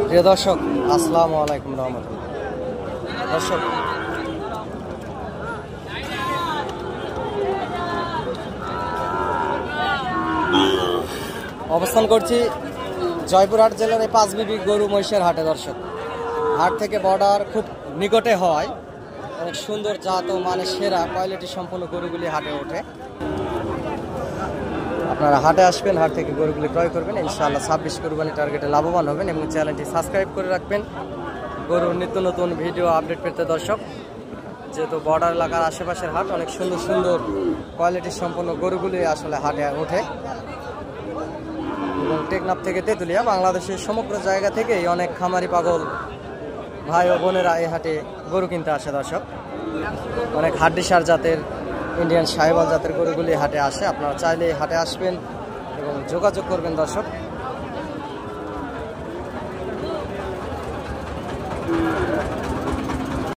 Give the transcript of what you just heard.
প্রিয় দর্শক, আসসালামু আলাইকুম রহমতুল্লাহ। দর্শক, অবস্থান করছি জয়পুরহাট জেলার এই পাঁচবিবি গরু মহিষের হাটে। দর্শক, হাট থেকে বর্ডার খুব নিকটে হওয়ায় অনেক সুন্দর জাত ও মানে সেরা কোয়ালিটি সম্পন্ন গরুগুলি হাটে ওঠে। আপনারা হাটে আসবেন, হাট থেকে গরুগুলি ক্রয় করবেন, ইনশাআল্লাহ 26 কোরবানি টার্গেটে লাভবান হবেন এবং চ্যানেলটি সাবস্ক্রাইব করে রাখবেন গরুর নিত্য নতুন ভিডিও আপডেট পেতে। দর্শক, যেহেতু বর্ডার এলাকার আশেপাশের হাট, অনেক সুন্দর সুন্দর কোয়ালিটি সম্পন্ন গরুগুলি আসলে হাটে ওঠে এবং টেকনাফ থেকে তেঁতুলিয়া বাংলাদেশের সমগ্র জায়গা থেকেই অনেক খামারি পাগল ভাই ও বোনেরা এই হাটে গরু কিনতে আসে। দর্শক, অনেক হাড্ডিসার জাতের ইন্ডিয়ান সাহিওয়াল জাতের গরুগুলি হাটে আসে। আপনারা চাইলে হাটে আসবেন এবং যোগাযোগ করবেন। দর্শক,